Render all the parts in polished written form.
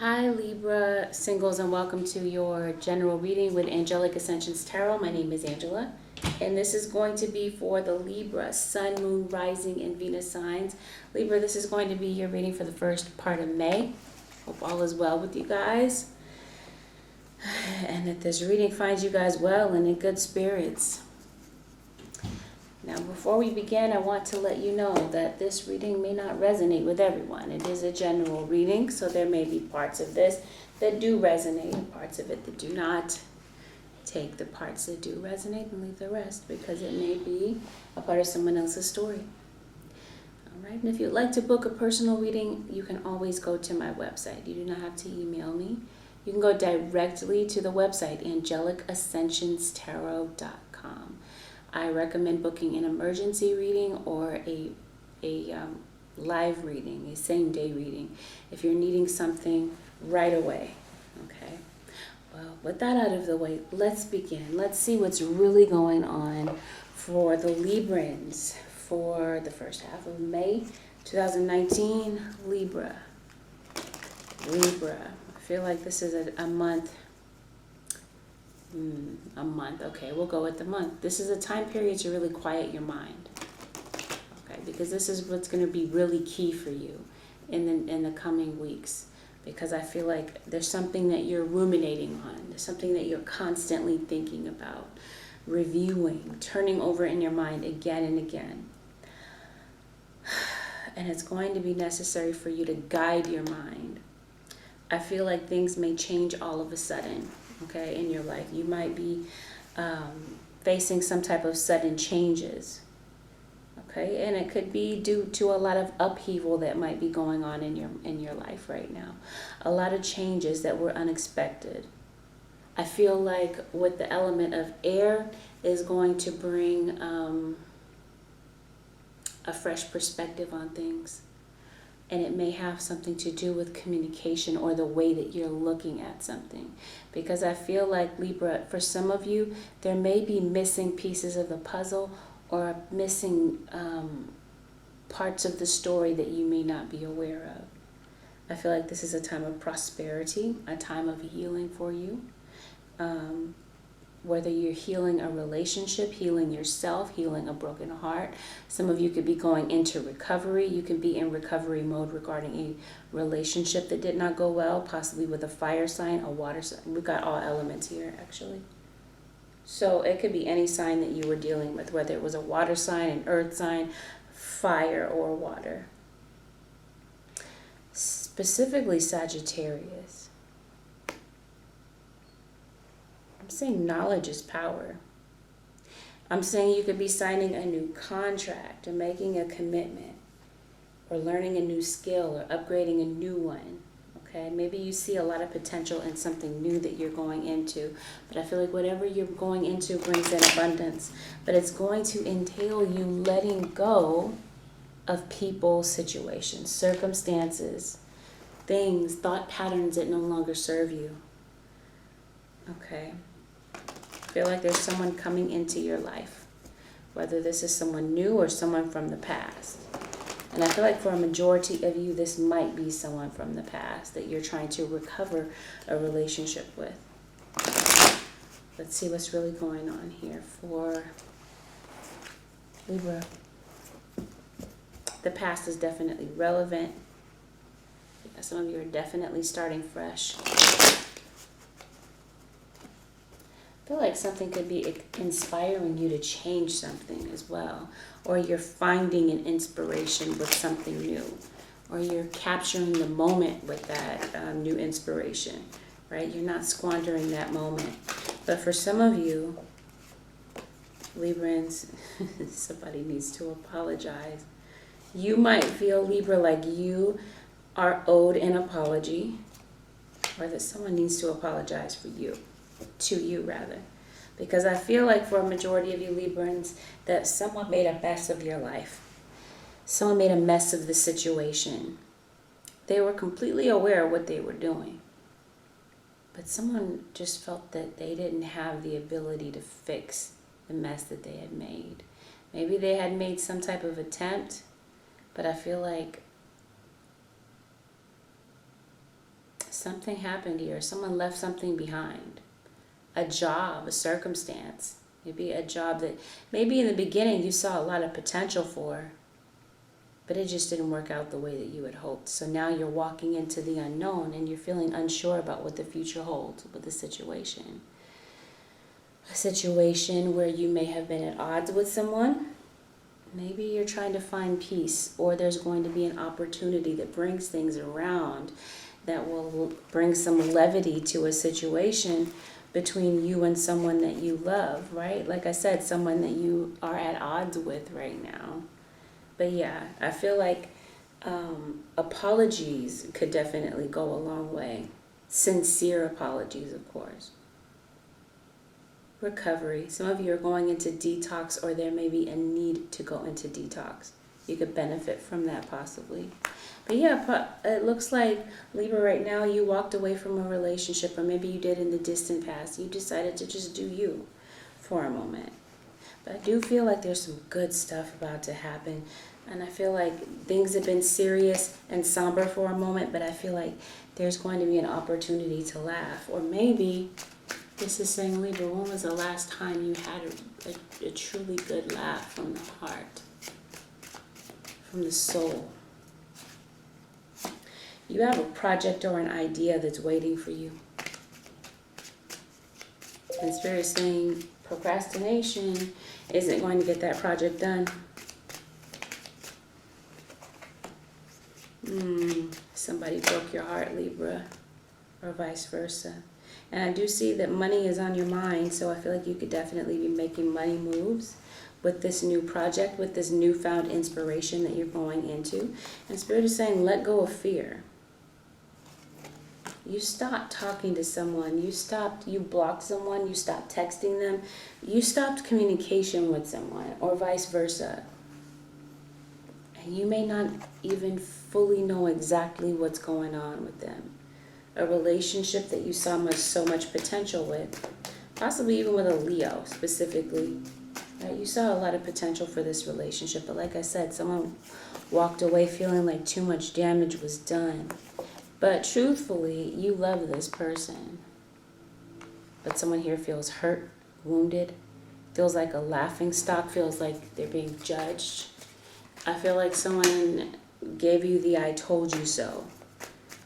Hi Libra singles, and welcome to your general reading with Angelic Ascensions Tarot. My name is Angela, and this is going to be for the Libra Sun, Moon, Rising, and Venus signs. Libra, this is going to be your reading for the first part of May. Hope all is well with you guys, and that this reading finds you guys well and in good spirits. Now, before we begin, I want to let you know that this reading may not resonate with everyone. It is a general reading, so there may be parts of this that do resonate and parts of it that do not. Take the parts that do resonate and leave the rest, because it may be a part of someone else's story. All right, and if you'd like to book a personal reading, you can always go to my website. You do not have to email me. You can go directly to the website, AngelicAscensionsTarot.com. I recommend booking an emergency reading or a live reading, a same-day reading, if you're needing something right away. Okay. Well, with that out of the way, let's begin. Let's see what's really going on for the Librans for the first half of May 2019. Libra. I feel like this is a month. A month. Okay, we'll go with the month. This is a time period to really quiet your mind. Okay, because this is what's going to be really key for you in the coming weeks. Because I feel like there's something that you're ruminating on. There's something that you're constantly thinking about, reviewing, turning over in your mind again and again. And it's going to be necessary for you to guide your mind. I feel like things may change all of a sudden. Okay, in your life, you might be facing some type of sudden changes. Okay, and it could be due to a lot of upheaval that might be going on in your life right now. A lot of changes that were unexpected. I feel like with the element of air is going to bring a fresh perspective on things. And it may have something to do with communication or the way that you're looking at something. Because I feel like, Libra, for some of you, there may be missing pieces of the puzzle or missing parts of the story that you may not be aware of. I feel like this is a time of prosperity, a time of healing for you. Whether you're healing a relationship, healing yourself, healing a broken heart. Some of you could be going into recovery. You can be in recovery mode regarding a relationship that did not go well, possibly with a fire sign, a water sign. We've got all elements here, actually. So it could be any sign that you were dealing with, whether it was a water sign, an earth sign, fire, or water. Specifically Sagittarius. I'm saying knowledge is power. I'm saying you could be signing a new contract or making a commitment or learning a new skill or upgrading a new one. Okay, maybe you see a lot of potential in something new that you're going into, but I feel like whatever you're going into brings in abundance, but it's going to entail you letting go of people, situations, circumstances, things, thought patterns that no longer serve you. Okay. I feel like there's someone coming into your life, whether this is someone new or someone from the past. And I feel like for a majority of you, this might be someone from the past that you're trying to recover a relationship with. Let's see what's really going on here for Libra. The past is definitely relevant. Some of you are definitely starting fresh. I feel like something could be inspiring you to change something as well. Or you're finding an inspiration with something new. Or you're capturing the moment with that new inspiration, right? You're not squandering that moment. But for some of you, Librans, somebody needs to apologize. You might feel, Libra, like you are owed an apology, or that someone needs to apologize for you. To you, rather. Because I feel like for a majority of you Librans, that someone made a mess of your life. Someone made a mess of the situation. They were completely aware of what they were doing. But someone just felt that they didn't have the ability to fix the mess that they had made. Maybe they had made some type of attempt, but I feel like Something happened here. Someone left something behind. A job, a circumstance. Maybe a job that maybe in the beginning you saw a lot of potential for, but it just didn't work out the way that you had hoped. So now you're walking into the unknown and you're feeling unsure about what the future holds with the situation. A situation where you may have been at odds with someone. Maybe you're trying to find peace, or there's going to be an opportunity that brings things around that will bring some levity to a situation between you and someone that you love, right? Like I said, someone that you are at odds with right now. But yeah, I feel like apologies could definitely go a long way. Sincere apologies, of course. Recovery. Some of you are going into detox, or there may be a need to go into detox. You could benefit from that possibly. But yeah, it looks like, Libra, right now you walked away from a relationship, or maybe you did in the distant past. You decided to just do you for a moment. But I do feel like there's some good stuff about to happen. And I feel like things have been serious and somber for a moment, but I feel like there's going to be an opportunity to laugh. Or maybe this is saying, Libra, when was the last time you had a truly good laugh from the heart, from the soul? You have a project or an idea that's waiting for you. And Spirit is saying procrastination isn't going to get that project done. Somebody broke your heart, Libra, or vice versa. And I do see that money is on your mind, so I feel like you could definitely be making money moves with this new project, with this newfound inspiration that you're going into. And Spirit is saying, let go of fear. You stopped talking to someone, you blocked someone, you stopped texting them, you stopped communication with someone, or vice versa. And you may not even fully know exactly what's going on with them. A relationship that you saw so much potential with, possibly even with a Leo specifically. Right? You saw a lot of potential for this relationship, but like I said, someone walked away feeling like too much damage was done. But truthfully, you love this person. But someone here feels hurt, wounded, feels like a laughing stock, feels like they're being judged. I feel like someone gave you the I told you so.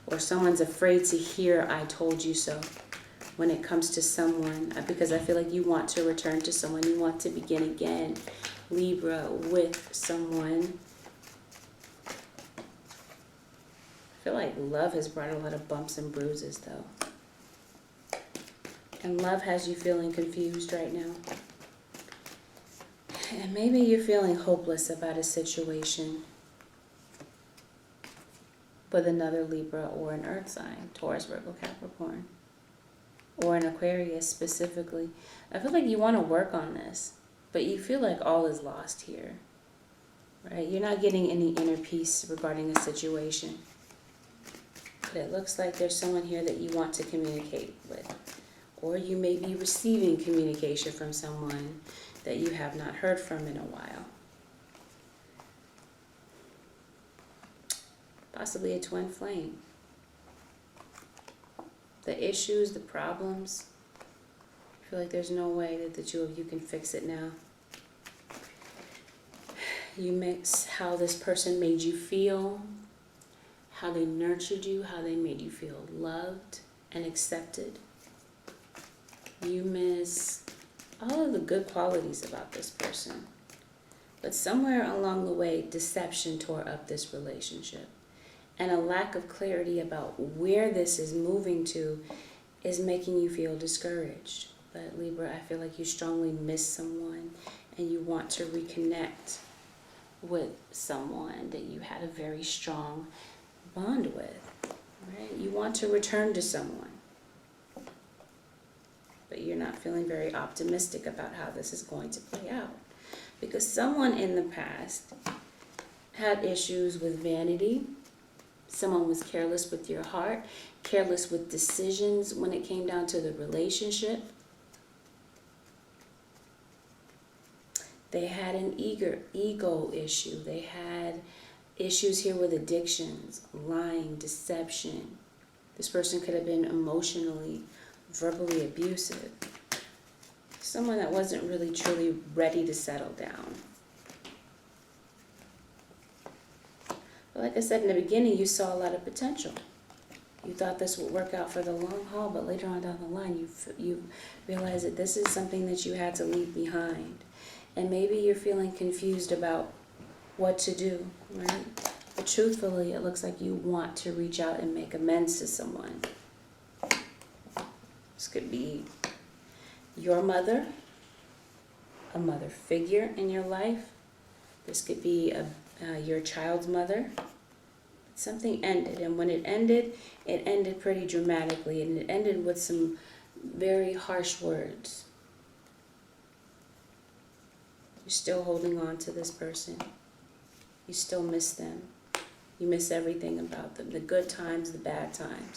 Or someone's afraid to hear I told you so when it comes to someone. Because I feel like you want to return to someone. You want to begin again, Libra, with someone. I feel like love has brought a lot of bumps and bruises, though. And love has you feeling confused right now. And maybe you're feeling hopeless about a situation with another Libra or an Earth sign, Taurus, Virgo, Capricorn, or an Aquarius specifically. I feel like you want to work on this, but you feel like all is lost here, right? You're not getting any inner peace regarding a situation. But it looks like there's someone here that you want to communicate with. Or you may be receiving communication from someone that you have not heard from in a while. Possibly a twin flame. The issues, the problems, I feel like there's no way that the two of you can fix it now. You mix how this person made you feel, how they nurtured you, how they made you feel loved and accepted. You miss all of the good qualities about this person. But somewhere along the way, deception tore up this relationship. And a lack of clarity about where this is moving to is making you feel discouraged. But Libra, I feel like you strongly miss someone and you want to reconnect with someone that you had a very strong bond with, right? You want to return to someone, but you're not feeling very optimistic about how this is going to play out, because someone in the past had issues with vanity. Someone was careless with your heart, careless with decisions when it came down to the relationship. They had an ego issue. They had issues here with addictions, lying, deception. This person could have been emotionally, verbally abusive. Someone that wasn't really truly ready to settle down. But like I said in the beginning, you saw a lot of potential. You thought this would work out for the long haul, but later on down the line, you realize that this is something that you had to leave behind. And maybe you're feeling confused about what to do, right? But truthfully, it looks like you want to reach out and make amends to someone. This could be your mother, a mother figure in your life. This could be your child's mother. Something ended, and when it ended pretty dramatically, and it ended with some very harsh words. You're still holding on to this person. You still miss them. You miss everything about them, the good times, the bad times.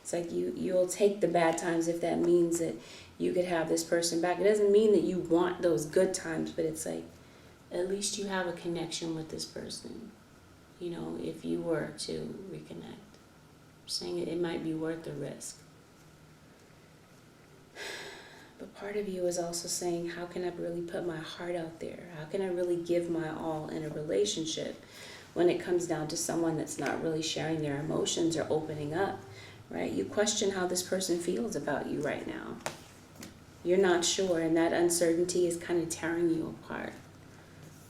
It's like you'll take the bad times if that means that you could have this person back. It doesn't mean that you want those good times, but it's like at least you have a connection with this person. You know, if you were to reconnect. I'm saying it might be worth the risk. But part of you is also saying, how can I really put my heart out there? How can I really give my all in a relationship when it comes down to someone that's not really sharing their emotions or opening up, right? You question how this person feels about you right now. You're not sure, and that uncertainty is kind of tearing you apart.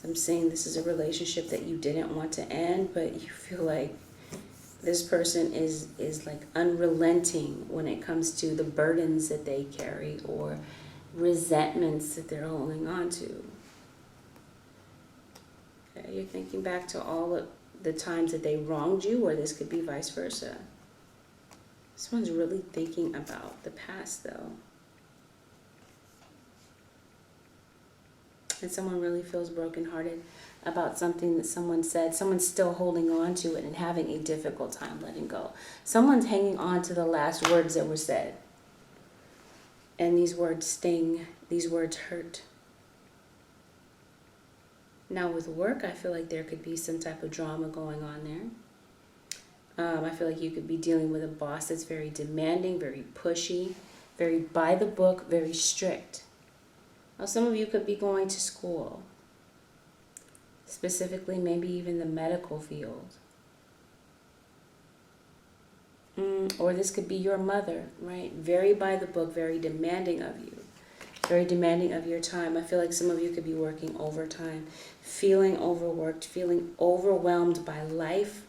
I'm saying this is a relationship that you didn't want to end, but you feel like this person is like unrelenting when it comes to the burdens that they carry or resentments that they're holding on to. Okay, you're thinking back to all of the times that they wronged you, or this could be vice versa. This one's really thinking about the past, though. And someone really feels brokenhearted about something that someone said. Someone's still holding on to it and having a difficult time letting go. Someone's hanging on to the last words that were said. And these words sting. These words hurt. Now with work, I feel like there could be some type of drama going on there. I feel like you could be dealing with a boss that's very demanding, very pushy, very by the book, very strict. Now, some of you could be going to school, specifically maybe even the medical field. Or this could be your mother, right? Very by the book, very demanding of you, very demanding of your time. I feel like some of you could be working overtime, feeling overworked, feeling overwhelmed by life,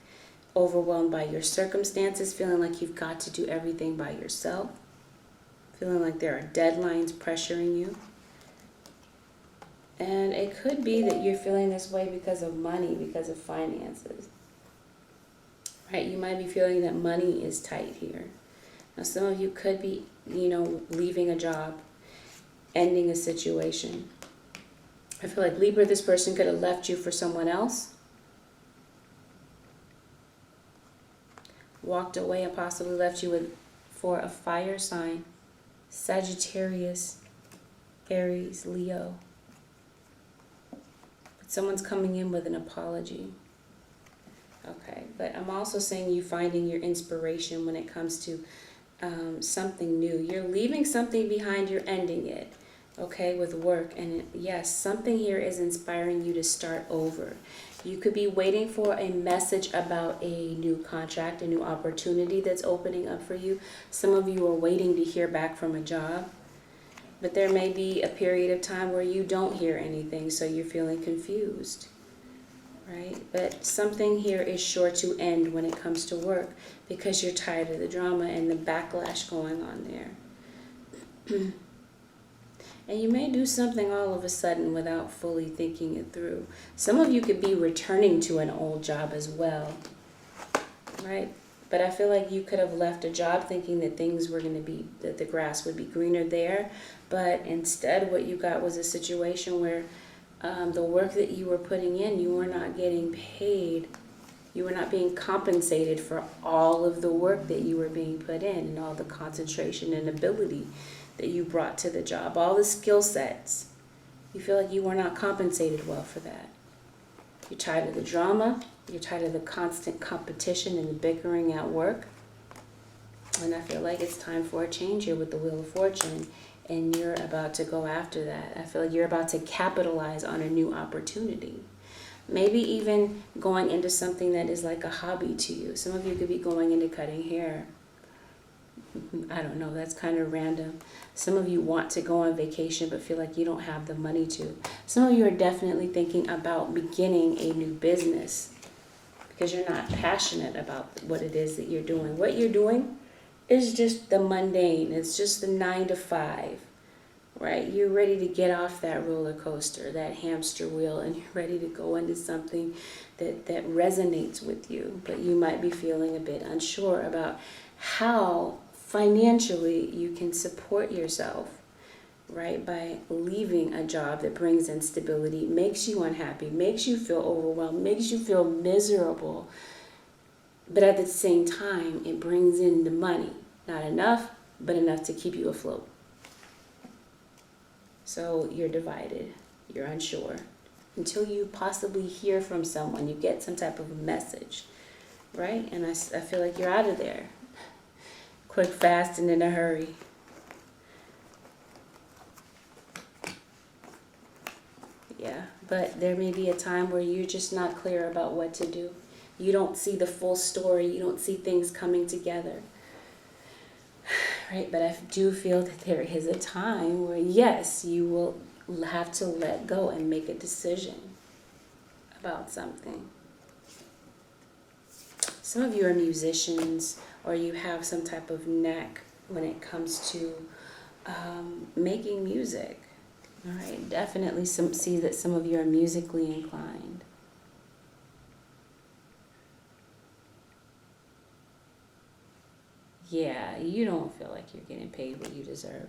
overwhelmed by your circumstances, feeling like you've got to do everything by yourself, feeling like there are deadlines pressuring you. And it could be that you're feeling this way because of money, because of finances. Right? You might be feeling that money is tight here. Now, some of you could be, leaving a job, ending a situation. I feel like, Libra, this person could have left you for someone else. Walked away and possibly left you for a fire sign. Sagittarius, Aries, Leo. Someone's coming in with an apology. Okay, but I'm also saying you finding your inspiration when it comes to something new. You're leaving something behind, you're ending it, okay, with work. And yes, something here is inspiring you to start over. You could be waiting for a message about a new contract, a new opportunity that's opening up for you. Some of you are waiting to hear back from a job. But there may be a period of time where you don't hear anything, so you're feeling confused, right? But something here is sure to end when it comes to work because you're tired of the drama and the backlash going on there. And you may do something all of a sudden without fully thinking it through. Some of you could be returning to an old job as well, right? But I feel like you could have left a job thinking that things were going to be, that the grass would be greener there. But instead what you got was a situation where the work that you were putting in, you were not getting paid. You were not being compensated for all of the work that you were being put in and all the concentration and ability that you brought to the job, all the skill sets. You feel like you were not compensated well for that. You're tired of the drama. You're tired of the constant competition and the bickering at work. And I feel like it's time for a change here with the Wheel of Fortune. And you're about to go after that. I feel like you're about to capitalize on a new opportunity. Maybe even going into something that is like a hobby to you. Some of you could be going into cutting hair. I don't know, that's kind of random. Some of you want to go on vacation but feel like you don't have the money to. Some of you are definitely thinking about beginning a new business because you're not passionate about what it is that you're doing. What you're doing is just the mundane. It's just the 9 to 5, right? You're ready to get off that roller coaster, that hamster wheel, and you're ready to go into something that resonates with you. But you might be feeling a bit unsure about how financially you can support yourself, right? By leaving a job that brings in stability, makes you unhappy, makes you feel overwhelmed, makes you feel miserable. But at the same time, it brings in the money. Not enough, but enough to keep you afloat. So you're divided, you're unsure. Until you possibly hear from someone, you get some type of message, right? And I feel like you're out of there. Quick, fast, and in a hurry. Yeah, but there may be a time where you're just not clear about what to do. You don't see the full story. You don't see things coming together. Right? But I do feel that there is a time where, yes, you will have to let go and make a decision about something. Some of you are musicians, or you have some type of knack when it comes to making music. All right, definitely see that some of you are musically inclined. Yeah, you don't feel like you're getting paid what you deserve.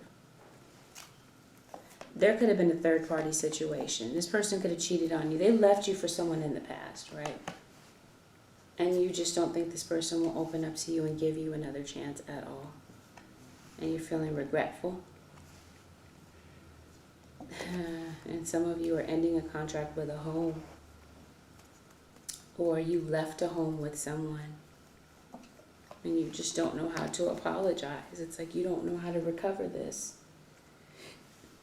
There could have been a third-party situation. This person could have cheated on you. They left you for someone in the past, right? And you just don't think this person will open up to you and give you another chance at all. And you're feeling regretful. And some of you are ending a contract with a home. Or you left a home with someone. And you just don't know how to apologize. It's like you don't know how to recover this.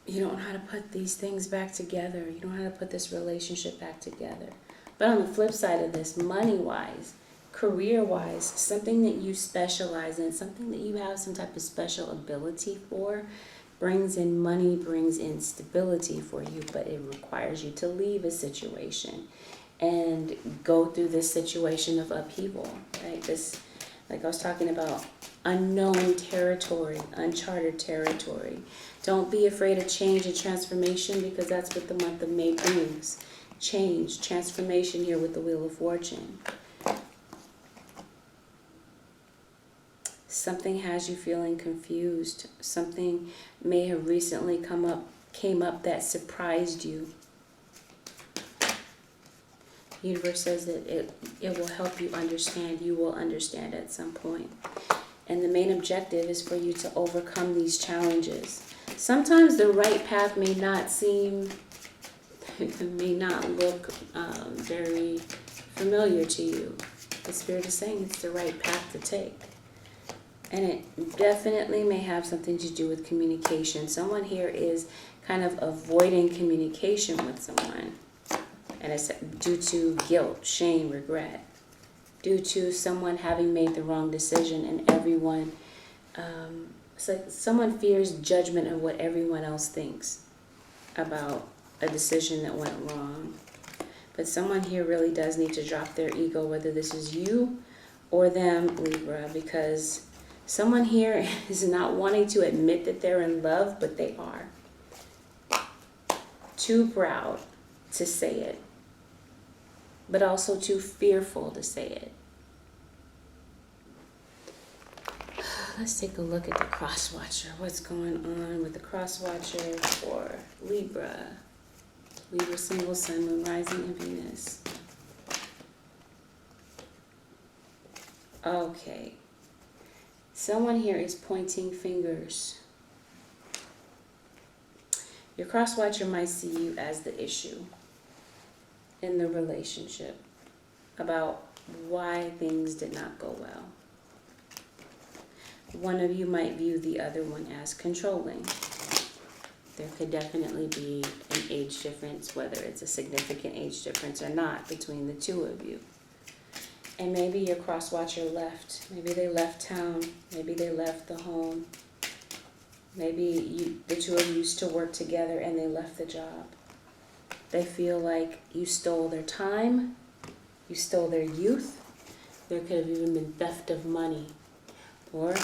You don't know how to put these things back together. You don't know how to put this relationship back together. But on the flip side of this, money-wise, career-wise, something that you specialize in, something that you have some type of special ability for, brings in money, brings in stability for you, but it requires you to leave a situation and go through this situation of upheaval, right? This, like I was talking about, unknown territory, uncharted territory. Don't be afraid of change and transformation, because that's what the month of May brings. Change, transformation here with the Wheel of Fortune. Something has you feeling confused. Something may have recently came up that surprised you. The universe says that it will help you understand. You will understand at some point. And the main objective is for you to overcome these challenges. Sometimes the right path may not look very familiar to you. The Spirit is saying it's the right path to take. And it definitely may have something to do with communication. Someone here is kind of avoiding communication with someone. And it's due to guilt, shame, regret. Due to someone having made the wrong decision and everyone, it's like someone fears judgment of what everyone else thinks about a decision that went wrong. But someone here really does need to drop their ego, whether this is you or them, Libra, because someone here is not wanting to admit that they're in love, but they are. Too proud to say it, but also too fearful to say it. Let's take a look at the cross watcher. What's going on with the cross watcher for Libra? Libra single sun, moon, rising, and Venus. Okay. Someone here is pointing fingers. Your cross watcher might see you as the issue in the relationship about why things did not go well. one of you might view the other one as controlling. There could definitely be an age difference, whether it's a significant age difference or not, between the two of you. And maybe your cross-watcher left. Maybe they left town. Maybe they left the home. Maybe the two of you used to work together and they left the job. They feel like you stole their time. You stole their youth. There could have even been theft of money. Or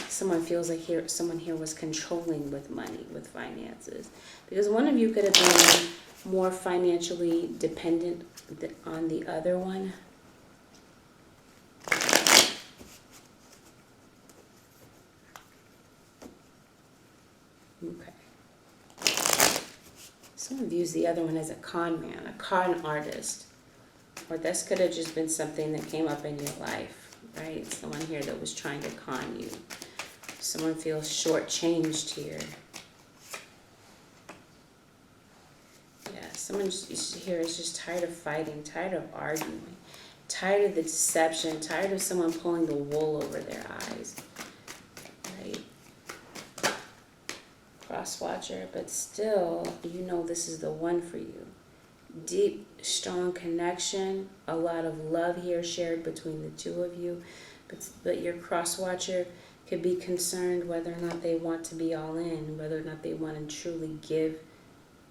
someone feels like someone here was controlling with money, with finances. Because one of you could have been more financially dependent on the other one. Okay. Someone views the other one as a con man, a con artist. Or this could have just been something that came up in your life, right? Someone here that was trying to con you. Someone feels shortchanged here. Yeah, someone here is just tired of fighting, tired of arguing, tired of the deception, tired of someone pulling the wool over their eyes, right? Cross-watcher, but still, you know this is the one for you. Deep, strong connection, a lot of love here shared between the two of you, but your cross-watcher could be concerned whether or not they want to be all in, whether or not they want to truly give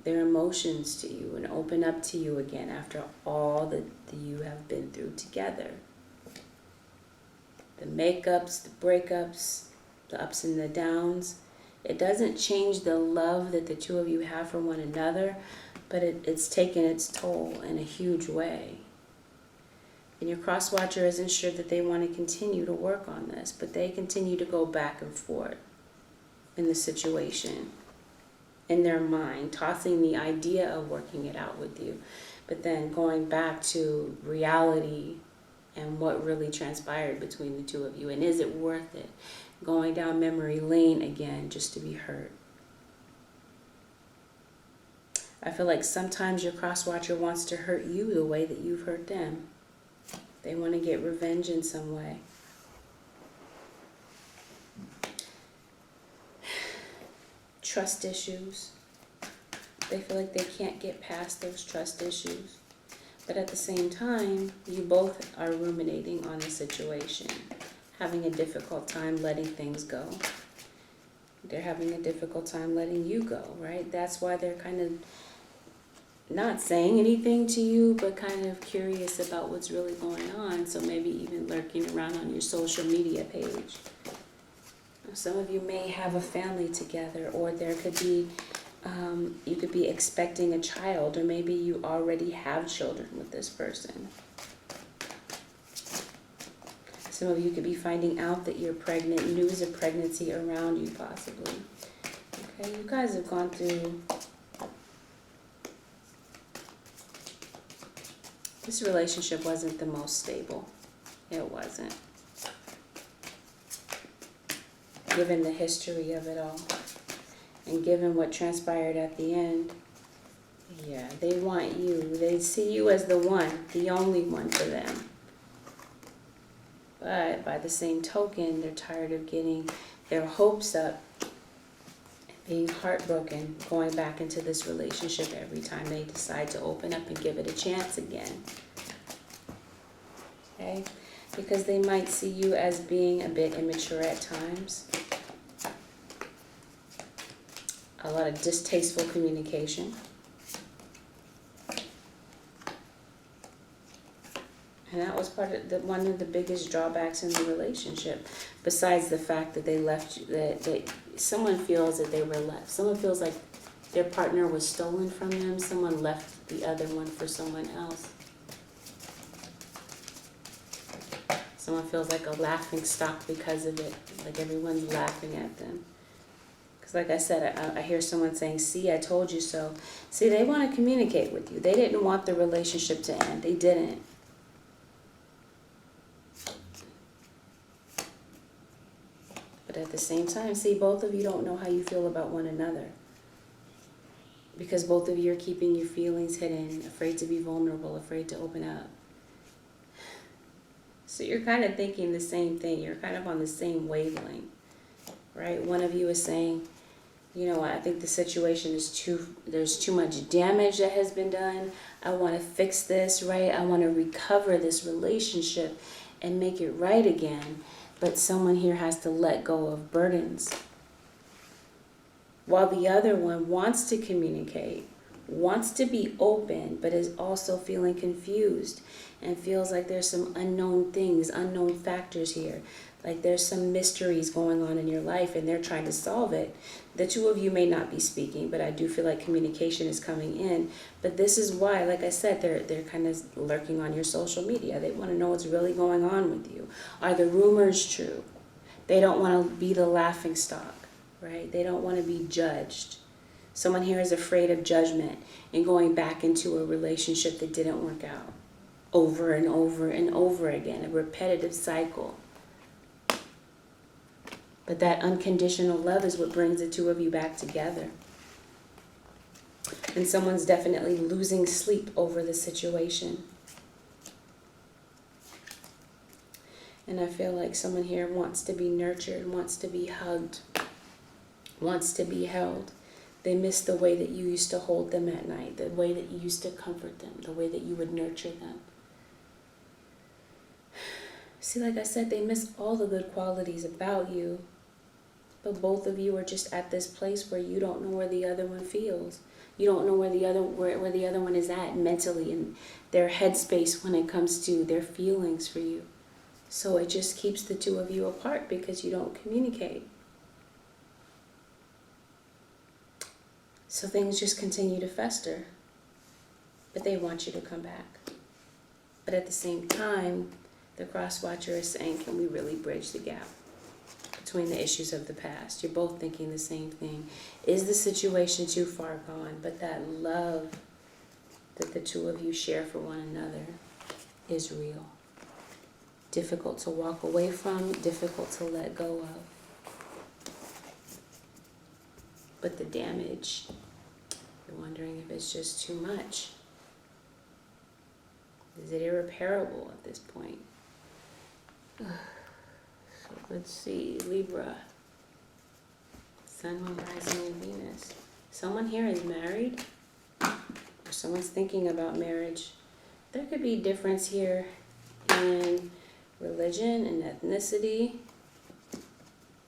their emotions to you and open up to you again after all that you have been through together. The makeups, the breakups, the ups and the downs. It doesn't change the love that the two of you have for one another, but it's taken its toll in a huge way. And your cross-watcher isn't sure that they want to continue to work on this, but they continue to go back and forth in the situation, in their mind, tossing the idea of working it out with you, but then going back to reality and what really transpired between the two of you. And is it worth it? Going down memory lane again just to be hurt. I feel like sometimes your cross-watcher wants to hurt you the way that you've hurt them. They want to get revenge in some way. Trust issues. They feel like they can't get past those trust issues. But at the same time, you both are ruminating on the situation, having a difficult time letting things go. They're having a difficult time letting you go, right? That's why they're kind of not saying anything to you, but kind of curious about what's really going on. So maybe even lurking around on your social media page. Some of you may have a family together, or there could be, you could be expecting a child, or maybe you already have children with this person. Some of you could be finding out that you're pregnant, news of pregnancy around you possibly. Okay, you guys have gone through. This relationship wasn't the most stable. It wasn't. Given the history of it all, and given what transpired at the end, yeah, they want you. They see you as the one, the only one for them. But by the same token, they're tired of getting their hopes up, being heartbroken, going back into this relationship every time they decide to open up and give it a chance again. Okay? Because they might see you as being a bit immature at times. A lot of distasteful communication. And that was one of the biggest drawbacks in the relationship, besides the fact that they left you, that someone feels that they were left. Someone feels like their partner was stolen from them. Someone left the other one for someone else. Someone feels like a laughing stock because of it, like everyone's laughing at them. Because like I said, I hear someone saying, see, I told you so. See, they want to communicate with you. They didn't want the relationship to end. They didn't. But at the same time, see, both of you don't know how you feel about one another. Because both of you are keeping your feelings hidden, afraid to be vulnerable, afraid to open up. So you're kind of thinking the same thing. You're kind of on the same wavelength. right? One of you is saying, you know, I think the situation is there's too much damage that has been done. I want to fix this, right? I want to recover this relationship and make it right again. But someone here has to let go of burdens. While the other one wants to communicate, wants to be open, but is also feeling confused and feels like there's some unknown things, unknown factors here. Like there's some mysteries going on in your life and they're trying to solve it. The two of you may not be speaking, but I do feel like communication is coming in. But this is why, like I said, they're kind of lurking on your social media. They want to know what's really going on with you. Are the rumors true? They don't want to be the laughing stock, right? They don't want to be judged. Someone here is afraid of judgment and going back into a relationship that didn't work out over and over and over again, a repetitive cycle. But that unconditional love is what brings the two of you back together. And someone's definitely losing sleep over the situation. And I feel like someone here wants to be nurtured, wants to be hugged, wants to be held. They miss the way that you used to hold them at night, the way that you used to comfort them, the way that you would nurture them. See, like I said, they miss all the good qualities about you. But both of you are just at this place where you don't know where the other one feels. You don't know where the other one is at mentally in their headspace when it comes to their feelings for you. So it just keeps the two of you apart because you don't communicate. So things just continue to fester. But they want you to come back. But at the same time, the cross watcher is saying, can we really bridge the gap between the issues of the past? You're both thinking the same thing. Is the situation too far gone? But that love that the two of you share for one another is real. Difficult to walk away from, difficult to let go of. But the damage, you're wondering if it's just too much. Is it irreparable at this point? So let's see, Libra, Sun, Moon, Rising, and Venus. Someone here is married, or someone's thinking about marriage. There could be difference here in religion and ethnicity.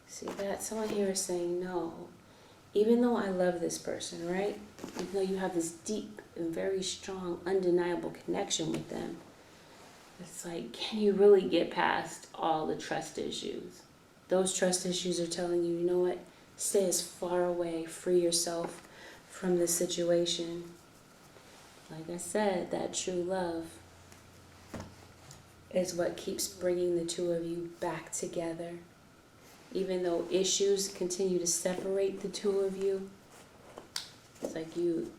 See that? Someone here is saying no. Even though I love this person, right? Even though you have this deep and very strong, undeniable connection with them, it's like, can you really get past all the trust issues? Those trust issues are telling you, you know what? Stay as far away, free yourself from the situation. Like I said, that true love is what keeps bringing the two of you back together. Even though issues continue to separate the two of you, it's like you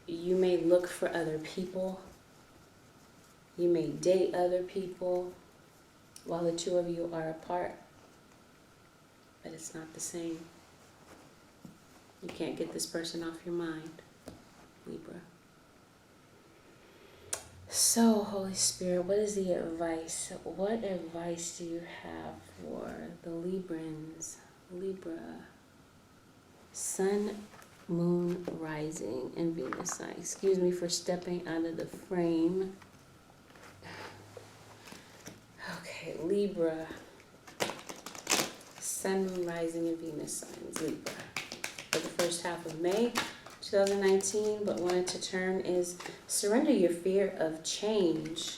may look for other people. You may date other people while the two of you are apart. But it's not the same. You can't get this person off your mind, Libra. So, Holy Spirit, what is the advice? What advice do you have for the Librans? Libra, Sun, Moon, Rising, and Venus sign. Excuse me for stepping out of the frame. Okay, Libra, Sun, Moon, Rising, and Venus signs. Libra. For the first half of May 2019, but wanted to turn is surrender your fear of change.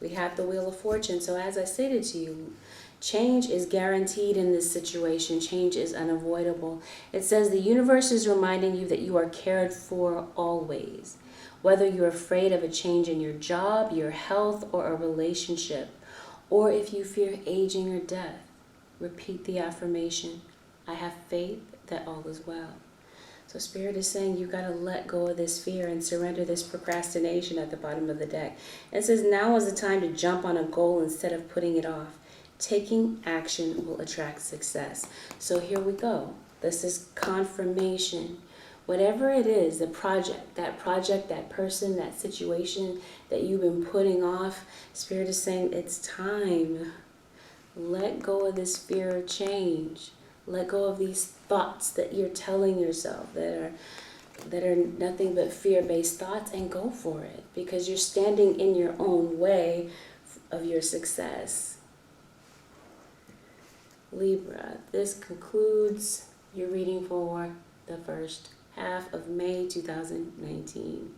We have the Wheel of Fortune. So as I stated to you, change is guaranteed in this situation. Change is unavoidable. It says the universe is reminding you that you are cared for always. Whether you're afraid of a change in your job, your health, or a relationship, or if you fear aging or death, repeat the affirmation, I have faith that all is well. So Spirit is saying you got to let go of this fear and surrender this procrastination at the bottom of the deck. It says now is the time to jump on a goal instead of putting it off. Taking action will attract success. So here we go. This is confirmation. Whatever it is, that person, that situation that you've been putting off, Spirit is saying it's time. Let go of this fear of change. Let go of these thoughts that you're telling yourself that are nothing but fear-based thoughts, and go for it, because you're standing in your own way of your success. Libra, this concludes your reading for the first half of May 2019.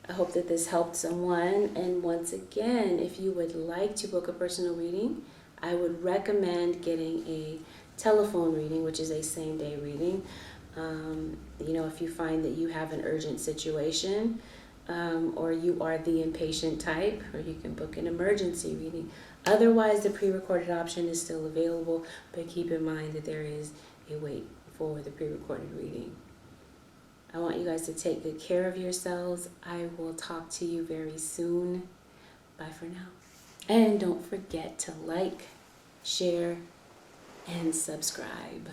I hope that this helped someone. And once again, if you would like to book a personal reading, I would recommend getting a telephone reading, which is a same-day reading. If you find that you have an urgent situation, or you are the impatient type, or you can book an emergency reading. Otherwise, the pre-recorded option is still available, but keep in mind that there is a wait for the pre-recorded reading. I want you guys to take good care of yourselves. I will talk to you very soon. Bye for now. And don't forget to like, share, and subscribe.